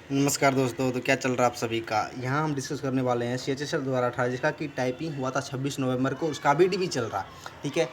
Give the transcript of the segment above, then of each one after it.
नमस्कार दोस्तों। तो क्या चल रहा है आप सभी का। यहाँ हम डिस्कस करने वाले हैं CHSL 2018 जिसका कि टाइपिंग हुआ था 26 नवंबर को, उसका अभी भी चल रहा। ठीक है,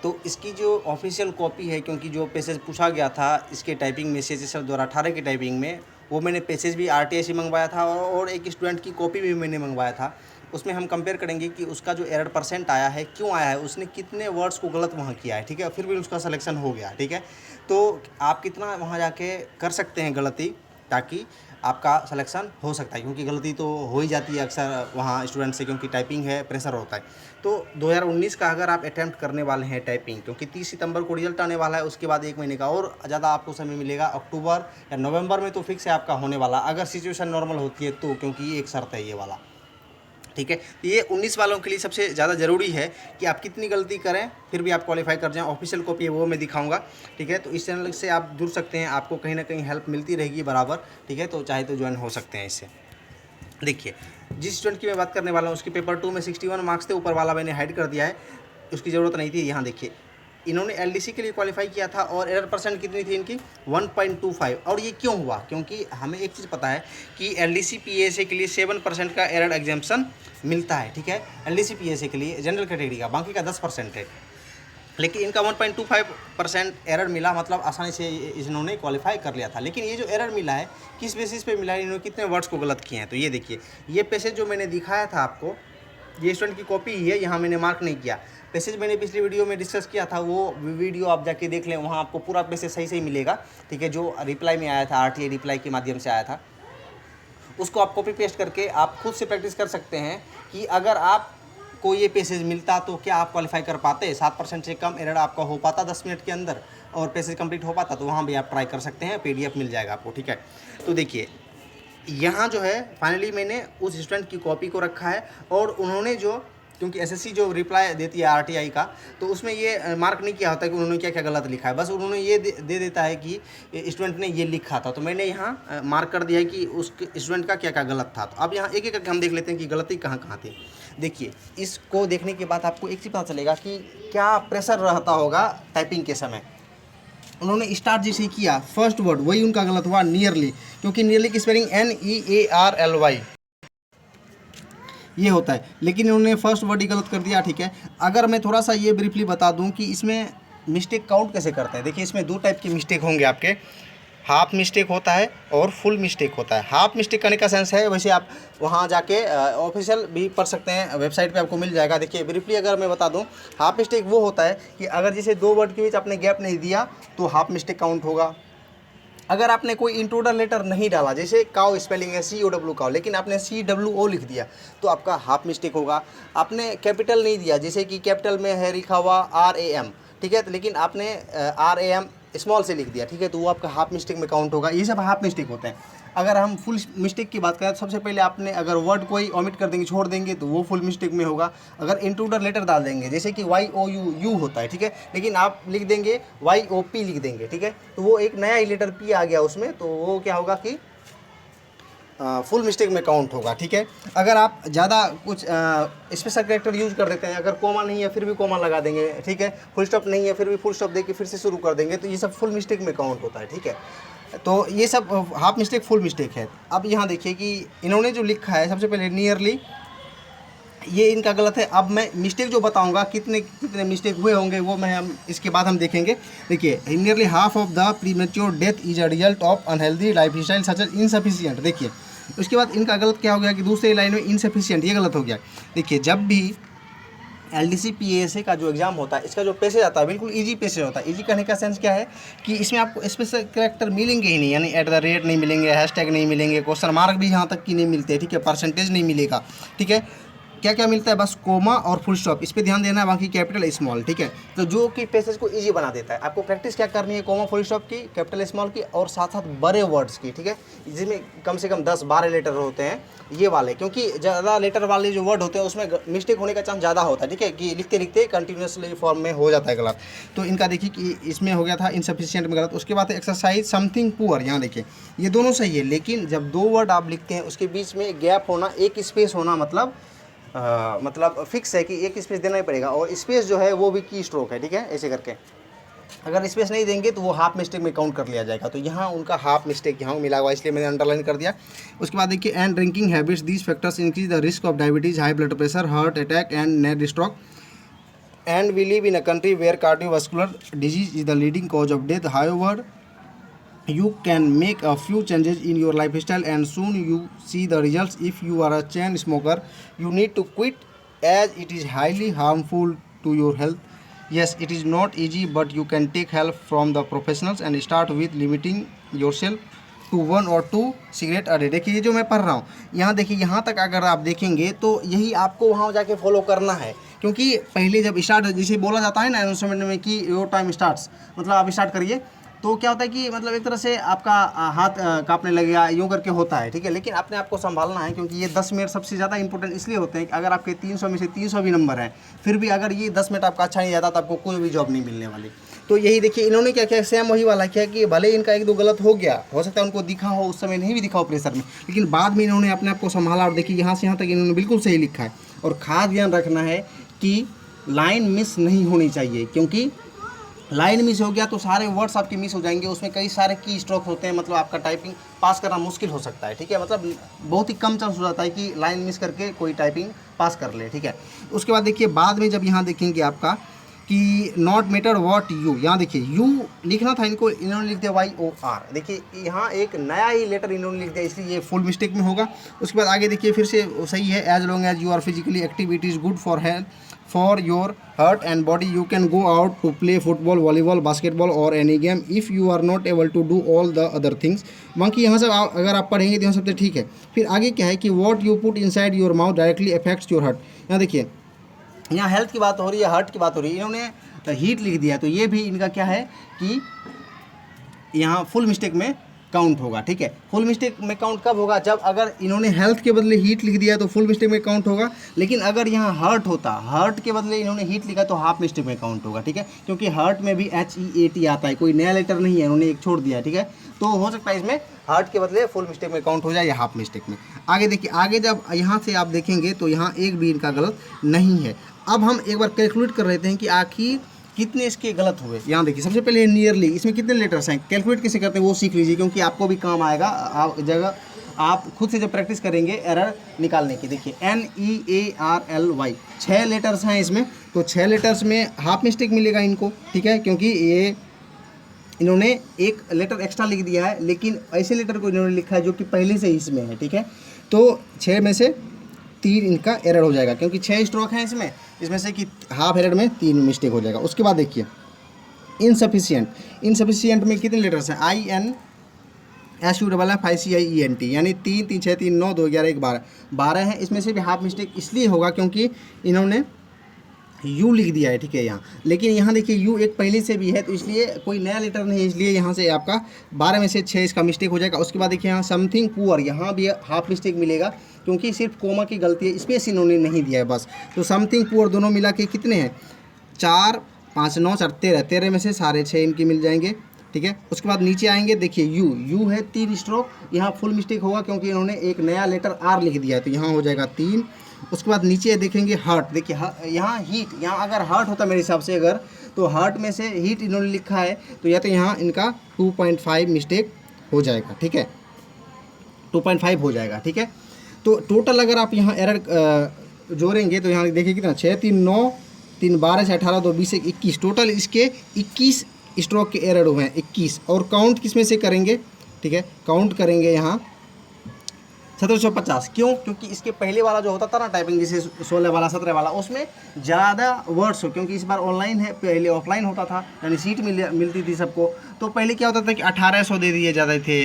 तो इसकी जो ऑफिशियल कॉपी है, क्योंकि जो पैसेज पूछा गया था इसके टाइपिंग में CHSL 2018 की टाइपिंग में, वो मैंने पैसेज भी RTI से मंगवाया था और एक स्टूडेंट की कॉपी भी मैंने मंगवाया था। उसमें हम कंपेयर करेंगे कि उसका जो एरर परसेंट आया है क्यों आया है, उसने कितने वर्ड्स को गलत वहाँ किया है। ठीक है, फिर भी उसका सिलेक्शन हो गया। ठीक है, तो आप कितना वहाँ जाके कर सकते हैं गलती, ताकि आपका सिलेक्शन हो सकता है, क्योंकि गलती तो हो ही जाती है अक्सर वहाँ स्टूडेंट से, क्योंकि टाइपिंग है, प्रेशर होता है। तो 2019 का अगर आप अटैम्प्ट करने वाले हैं टाइपिंग, क्योंकि 30 सितंबर को रिजल्ट आने वाला है, उसके बाद 1 महीने का और ज़्यादा आपको समय मिलेगा। अक्टूबर या नवंबर में तो फिक्स है आपका होने वाला, अगर सिचुएशन नॉर्मल होती है तो, क्योंकि ये एक शर्त है ये वाला। ठीक है, तो ये 19 वालों के लिए सबसे ज़्यादा ज़रूरी है कि आप कितनी गलती करें फिर भी आप क्वालिफाई कर जाएं। ऑफिशियल कॉपी है वो मैं दिखाऊंगा। ठीक है, तो इस चैनल से आप जुड़ सकते हैं, आपको कहीं ना कहीं हेल्प मिलती रहेगी बराबर। ठीक है, तो चाहे तो ज्वाइन हो सकते हैं इससे। देखिए, जिस स्टूडेंट की मैं बात करने वाला हूँ उसके पेपर 2 में 61 मार्क्स थे, ऊपर वाला मैंने हाइड कर दिया है, उसकी ज़रूरत नहीं थी। यहाँ देखिए, इन्होंने LDC के लिए क्वालिफाई किया था और एरर परसेंट कितनी थी इनकी 1.25। और ये क्यों हुआ, क्योंकि हमें एक चीज़ पता है कि LDC PSA के लिए 7% का एरर एग्जाम्पशन मिलता है। ठीक है, LDC PSA के लिए जनरल कैटेगरी का, बाकी का 10% है, लेकिन इनका 1.25% एरर मिला, मतलब आसानी से इन्होंने क्वालिफाई कर लिया था। लेकिन ये जो एरर मिला है किस बेसिस पे मिला है, इन्होंने कितने वर्ड्स को गलत किए हैं। तो ये देखिए, ये पैसेज जो मैंने दिखाया था आपको, ये स्टूडेंट की कॉपी ही है, यहाँ मैंने मार्क नहीं किया। पैसेज मैंने पिछली वीडियो में डिस्कस किया था, वो वीडियो आप जाके देख लें, वहाँ आपको पूरा पैसेज सही सही मिलेगा। ठीक है, जो रिप्लाई में आया था, RTI रिप्लाई के माध्यम से आया था, उसको आप कॉपी पेस्ट करके आप खुद से प्रैक्टिस कर सकते हैं कि अगर आप को ये पैसेज मिलता तो क्या आप क्वालिफाई कर पाते। 7% से कम एरर आपका हो पाता 10 मिनट के अंदर और पैसेज कंप्लीट हो पाता, तो वहाँ भी आप ट्राई कर सकते हैं, PDF मिल जाएगा आपको। ठीक है, तो देखिए, यहाँ जो है फाइनली मैंने उस स्टूडेंट की कॉपी को रखा है और उन्होंने जो, क्योंकि SSC जो रिप्लाई देती है RTI का, तो उसमें ये मार्क नहीं किया होता कि उन्होंने क्या क्या गलत लिखा है, बस उन्होंने ये दे देता है कि स्टूडेंट ने ये लिखा था। तो मैंने यहाँ मार्क कर दिया है कि उस स्टूडेंट का क्या क्या गलत था। तो अब यहाँ एक एक करके हम देख लेते हैं कि गलती कहाँ कहाँ थी। देखिए, इसको देखने के बाद आपको एक चीज़ पता चलेगा कि क्या प्रेशर रहता होगा टाइपिंग के समय। उन्होंने स्टार्ट जैसे किया, फर्स्ट वर्ड वही उनका गलत हुआ, नियरली, क्योंकि नियरली की स्पेलिंग NEARLY ये होता है, लेकिन इन्होंने फर्स्ट वर्ड ही गलत कर दिया। ठीक है, अगर मैं थोड़ा सा ये ब्रीफली बता दूं कि इसमें मिस्टेक काउंट कैसे करते हैं। देखिए, इसमें 2 टाइप के मिस्टेक होंगे आपके, हाफ मिस्टेक होता है और फुल मिस्टेक होता है। हाफ मिस्टेक करने का सेंस है, वैसे आप वहाँ जाके ऑफिशियल भी पढ़ सकते हैं, वेबसाइट पे आपको मिल जाएगा। देखिए, ब्रीफली अगर मैं बता दूं, हाफ मिस्टेक वो होता है कि अगर जैसे 2 वर्ड के बीच आपने गैप नहीं दिया तो हाफ मिस्टेक काउंट होगा। अगर आपने कोई इंट्रोडर लेटर नहीं डाला, जैसे काउ स्पेलिंग है COW काउ, लेकिन आपने CWO लिख दिया, तो आपका हाफ मिस्टेक होगा। आपने कैपिटल नहीं दिया, जैसे कि कैपिटल में है लिखा हुआ RAM, ठीक है, तो लेकिन आपने RAM स्मॉल से लिख दिया, ठीक है, तो वो आपका हाफ मिस्टेक में काउंट होगा। ये सब हाफ मिस्टेक होते हैं। अगर हम फुल मिस्टेक की बात करें तो सबसे पहले आपने अगर वर्ड कोई ओमिट कर देंगे, छोड़ देंगे, तो वो फुल मिस्टेक में होगा। अगर इंट्रूडर लेटर डाल देंगे, जैसे कि YOU होता है, ठीक है, लेकिन आप लिख देंगे YOP लिख देंगे, ठीक है, तो वो एक नया ही लेटर P आ गया उसमें, तो वो क्या होगा कि फुल मिस्टेक में काउंट होगा। ठीक है, अगर आप ज़्यादा कुछ स्पेशल कैरेक्टर यूज कर देते हैं, अगर कोमा नहीं है फिर भी कोमा लगा देंगे, ठीक है, फुल स्टॉप नहीं है फिर भी फुल स्टॉप देके फिर से शुरू कर देंगे, तो ये सब फुल मिस्टेक में काउंट होता है। ठीक है, तो ये सब हाफ मिस्टेक फुल मिस्टेक है। अब यहाँ देखिए कि इन्होंने जो लिखा है, सबसे पहले नियरली, ये इनका गलत है। अब मैं मिस्टेक जो बताऊंगा कितने कितने मिस्टेक हुए होंगे वो मैं हम इसके बाद हम देखेंगे। देखिए, nearly half of the premature death is a result of unhealthy life style such as insufficient. देखिए, उसके बाद इनका गलत क्या हो गया कि दूसरी लाइन में इनसफिशियंट, ये गलत हो गया। देखिए, जब भी LDC PSA का जो एग्जाम होता है, इसका जो पैसेज आता है बिल्कुल इजी पैसेज होता है। इजी कहने का सेंस क्या है कि इसमें आपको स्पेशल कैरेक्टर मिलेंगे ही नहीं, यानी @ नहीं मिलेंगे, हैशटैग नहीं मिलेंगे, क्वेश्चन मार्क भी यहाँ तक कि नहीं मिलते, ठीक है, परसेंटेज नहीं मिलेगा। ठीक है, क्या क्या मिलता है, बस कोमा और फुल स्टॉप, इस पर ध्यान देना है, बाकी कैपिटल स्मॉल। ठीक है, तो जो कि पैसेज को इजी बना देता है। आपको प्रैक्टिस क्या करनी है, कोमा फुल स्टॉप की, कैपिटल स्मॉल की, और साथ साथ बड़े वर्ड्स की। ठीक है, जिसमें कम से कम 10-12 लेटर होते हैं ये वाले, क्योंकि ज़्यादा लेटर वाले जो वर्ड होते हैं उसमें मिस्टेक होने का चांस ज़्यादा होता है। ठीक है, कि लिखते लिखते कंटिन्यूसली फॉर्म में हो जाता है गलत। तो इनका देखिए कि इसमें हो गया था इनसफिशियंट में गलत। उसके बाद एक्सरसाइज समथिंग पुअर, यहाँ देखिए ये दोनों सही है, लेकिन जब 2 वर्ड आप लिखते हैं उसके बीच में गैप होना, एक स्पेस होना, मतलब फिक्स है कि एक स्पेस देना ही पड़ेगा, और स्पेस जो है वो भी की स्ट्रोक है। ठीक है, ऐसे करके अगर स्पेस नहीं देंगे तो वो हाफ मिस्टेक में काउंट कर लिया जाएगा। तो यहाँ उनका हाफ मिस्टेक यहाँ मिला हुआ, इसलिए मैंने अंडरलाइन कर दिया। उसके बाद देखिए and drinking habits, these factors increase the risk of diabetes, high blood pressure, heart attack and net stroke. And we live in a country where cardiovascular disease is the leading cause of death. However you can make a few changes in your lifestyle and soon you see the results. If you are a chain smoker, you need to quit as it is highly harmful to your health. Yes, it is not easy, but you can take help from the professionals and start with limiting yourself to 1 or 2 cigarette a day. देखिए ये जो मैं पढ़ रहा हूँ यहाँ देखिए, यहाँ तक अगर आप देखेंगे तो यही आपको वहाँ जाके फॉलो करना है, क्योंकि पहले जब स्टार्ट जैसे बोला जाता है ना अनाउंसमेंट में कि योर टाइम स्टार्ट्स, मतलब आप स्टार्ट करिए, तो क्या होता है कि मतलब एक तरह से आपका हाथ कांपने लगेगा, यूँ करके होता है, ठीक है। लेकिन अपने आप को संभालना है, क्योंकि ये 10 मिनट सबसे ज़्यादा इंपॉर्टेंट इसलिए होते हैं कि अगर आपके 300 में से 300 भी नंबर हैं, फिर भी अगर ये 10 मिनट आपका अच्छा नहीं जाता तो आपको कोई भी जॉब नहीं मिलने वाली। तो यही देखिए इन्होंने क्या किया, सेम वही वाला किया कि भले इनका 1-2 गलत हो गया, हो सकता है उनको दिखा हो, उस समय नहीं भी दिखा हो प्रेशर में, लेकिन बाद में इन्होंने अपने आप को संभाला और देखिए यहाँ से यहाँ तक इन्होंने बिल्कुल सही लिखा है। और खास ध्यान रखना है कि लाइन मिस नहीं होनी चाहिए, क्योंकि लाइन मिस हो गया तो सारे वर्ड्स आपके मिस हो जाएंगे, उसमें कई सारे की स्ट्रोक होते हैं, मतलब आपका टाइपिंग पास करना मुश्किल हो सकता है, ठीक है। मतलब बहुत ही कम चांस हो जाता है कि लाइन मिस करके कोई टाइपिंग पास कर ले, ठीक है। उसके बाद देखिए बाद में जब यहाँ देखेंगे आपका कि नॉट मैटर व्हाट यू, यहाँ देखिए यू लिखना था इनको, इन्होंने लिख दिया YOR। देखिए यहाँ एक नया ही लेटर इन्होंने लिख दिया, इसलिए ये फुल मिस्टेक में होगा। उसके बाद आगे देखिए फिर से सही है, as long as you are physically active it is good for health for your heart and body. You can go out to play football, volleyball, basketball or any game if you are not able to do all the other things. बाकी यहाँ सब अगर आप पढ़ेंगे तो यहाँ सब तो ठीक है। फिर आगे क्या है कि what you put inside your mouth directly affects your heart. यहाँ देखिए यहाँ हेल्थ की बात हो रही है, हार्ट की बात हो रही है, इन्होंने हीट लिख दिया, तो ये भी इनका क्या है कि यहाँ फुल मिस्टेक में काउंट होगा, ठीक है। फुल मिस्टेक में काउंट कब होगा, जब अगर इन्होंने हेल्थ के बदले हीट लिख दिया तो फुल मिस्टेक में काउंट होगा। लेकिन अगर यहाँ हर्ट होता, हर्ट के बदले इन्होंने हीट लिखा तो हाफ मिस्टेक में काउंट होगा, ठीक है। क्योंकि हर्ट में भी HEAT आता है, कोई नया लेटर नहीं है, इन्होंने एक छोड़ दिया है, ठीक है। तो हो सकता है इसमें हर्ट के बदले फुल मिस्टेक में काउंट हो जाए या हाफ मिस्टेक में। आगे देखिए, आगे जब यहाँ से आप देखेंगे तो यहाँ एक भी इनका गलत नहीं है। अब हम एक बार कैलकुलेट कर लेते हैं कि आखिर कितने इसके गलत हुए। यहाँ देखिए सबसे पहले नियरली, इसमें कितने लेटर्स हैं, कैलकुलेट कैसे करते हैं वो सीख लीजिए, क्योंकि आपको भी काम आएगा जगह आप खुद से जब प्रैक्टिस करेंगे एरर निकालने की। देखिए NEARLY 6 लेटर्स हैं इसमें, तो 6 लेटर्स में हाफ मिस्टेक मिलेगा इनको, ठीक है, क्योंकि ये इन्होंने एक लेटर एक्स्ट्रा लिख दिया है, लेकिन ऐसे लेटर को इन्होंने लिखा है जो कि पहले से इसमें है, ठीक है। तो 6 में से 3 इनका एरर हो जाएगा, क्योंकि 6 स्ट्रोक हैं इसमें से कि हाफ एरर में 3 मिस्टेक हो जाएगा। उसके बाद देखिए इनसफिशिएंट में कितने लेटर्स हैं, INSUFFICIENT, यानी 3 3 6 3 9 2 11 1 12 हैं। इसमें से भी हाफ मिस्टेक इसलिए होगा क्योंकि इन्होंने यू लिख दिया है, ठीक है यहाँ, लेकिन यहाँ देखिए यू एक पहले से भी है, तो इसलिए कोई नया लेटर नहीं है, इसलिए यहाँ से आपका 12 में से 6 इसका मिस्टेक हो जाएगा। उसके बाद देखिए यहाँ समथिंग पुअर, यहाँ भी हाफ मिस्टेक मिलेगा, क्योंकि सिर्फ कोमा की गलती है, स्पेस इन्होंने नहीं दिया है बस। तो समथिंग पुअर दोनों मिला के कितने हैं, 4 5 9 4 13 में से सारे 6 इनकी मिल जाएंगे, ठीक है। उसके बाद नीचे आएंगे, देखिए यू है 3 स्ट्रोक, यहाँ फुल मिस्टेक होगा क्योंकि इन्होंने एक नया लेटर R लिख दिया है, तो यहाँ हो जाएगा 3। उसके बाद नीचे देखेंगे हर्ट, देखिए यहाँ हीट, यहाँ अगर हर्ट होता मेरे हिसाब से अगर, तो हर्ट में से हीट इन्होंने लिखा है, तो या तो यहाँ इनका 2.5 मिस्टेक हो जाएगा, ठीक है, 2.5 हो जाएगा, ठीक है। तो टोटल अगर आप यहाँ एरर जोड़ेंगे तो यहाँ देखिए कितना, 6 3 9 3 12 से 18 2 20 21, टोटल इसके 21 स्ट्रोक के एरर हुए हैं, 21। और काउंट किस में से करेंगे, ठीक है, काउंट करेंगे यहाँ 1750। क्यों, क्योंकि इसके पहले वाला जो होता था ना टाइपिंग, जैसे 16 वाला 17 वाला, उसमें ज़्यादा वर्ड्स हो, क्योंकि इस बार ऑनलाइन है, पहले ऑफलाइन होता था, यानी सीट मिलती थी सबको। तो पहले क्या होता था कि 1800 दे दिए जाते थे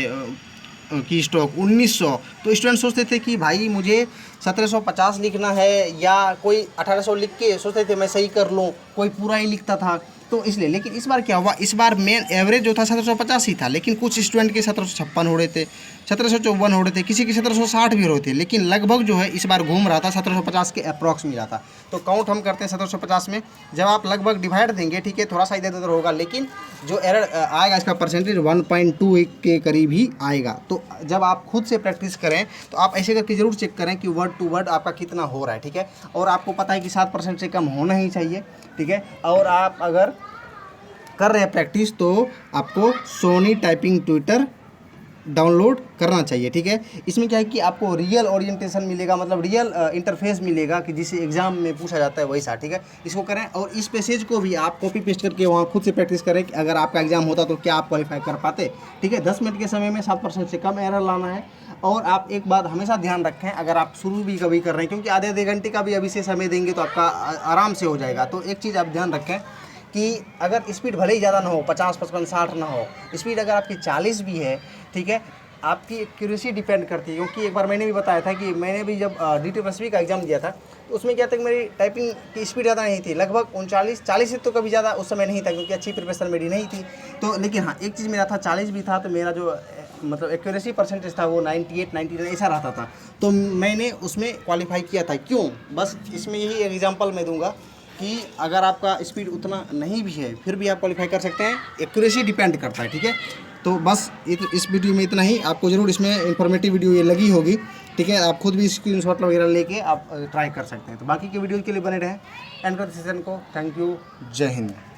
की स्ट्रोक, 1900। तो स्टूडेंट सोचते थे कि भाई मुझे 1750 लिखना है, या कोई 1800 लिख के सोचते थे मैं सही कर लूँ, कोई पूरा ही लिखता था, तो इसलिए। लेकिन इस बार क्या हुआ, इस बार मेन एवरेज जो था 1750 ही था, लेकिन कुछ स्टूडेंट के 1756 हो रहे थे, 1754 हो रहे थे, किसी के 1760 भी हो रहे थे, लेकिन लगभग जो है इस बार घूम रहा था 1750 के अप्रॉक्स मिला था। तो काउंट हम करते हैं 1750 में, जब आप लगभग डिवाइड देंगे, ठीक है, थोड़ा सा इधर उधर होगा, लेकिन जो एरर आएगा इसका परसेंटेज 1.2 के करीब ही आएगा। तो जब आप खुद से प्रैक्टिस करें तो आप ऐसे करके ज़रूर चेक करें कि वर्ड टू वर्ड आपका कितना हो रहा है, ठीक है। और आपको पता है कि 7% से कम होना ही चाहिए, ठीक है। और आप अगर कर रहे हैं प्रैक्टिस तो आपको सोनी टाइपिंग ट्यूटर डाउनलोड करना चाहिए, ठीक है। इसमें क्या है कि आपको रियल ओरिएंटेशन मिलेगा, मतलब रियल इंटरफेस मिलेगा कि जिसे एग्जाम में पूछा जाता है वैसा, ठीक है। इसको करें और इस पैसेज को भी आप कॉपी पेस्ट करके वहाँ खुद से प्रैक्टिस करें कि अगर आपका एग्जाम होता तो क्या आप क्वालिफाई कर पाते, ठीक है। 10 मिनट के समय में 7% से कम एरर लाना है। और आप एक बात हमेशा ध्यान रखें, अगर आप शुरू भी कभी कर रहे हैं, क्योंकि आधे घंटे का भी अभी से समय देंगे तो आपका आराम से हो जाएगा। तो एक चीज़ आप ध्यान रखें कि अगर स्पीड भले ही ज़्यादा ना हो, 50, 55, 60 ना हो, स्पीड अगर आपकी 40 भी है, ठीक है, आपकी एक्यूरेसी डिपेंड करती है। क्योंकि एक बार मैंने भी बताया था कि मैंने भी जब DTPSB का एग्ज़ाम दिया था तो उसमें क्या था कि मेरी टाइपिंग की स्पीड ज़्यादा नहीं थी, लगभग 39-40 से तो कभी ज़्यादा उस समय नहीं था, क्योंकि अच्छी प्रिपरेशन मेरी नहीं थी। तो लेकिन हाँ, एक चीज़ मेरा था 40 भी था तो मेरा जो मतलब एक्यूरेसी परसेंटेज था वो 98, 99 ऐसा रहता था। तो मैंने उसमें क्वालिफाई किया था। क्यों? बस इसमें यही एग्जाम्पल मैं दूंगा कि अगर आपका स्पीड उतना नहीं भी है फिर भी आप क्वालिफाई कर सकते हैं, एक्यूरेसी डिपेंड करता है, ठीक है। तो बस इस वीडियो में इतना ही। आपको ज़रूर इसमें इन्फॉर्मेटिव वीडियो ये लगी होगी, ठीक है। आप खुद भी स्क्रीनशॉट वगैरह लेके आप ट्राई कर सकते हैं। तो बाकी के वीडियो के लिए बने रहें, एंड कर सेशन को। थैंक यू, जय हिंद।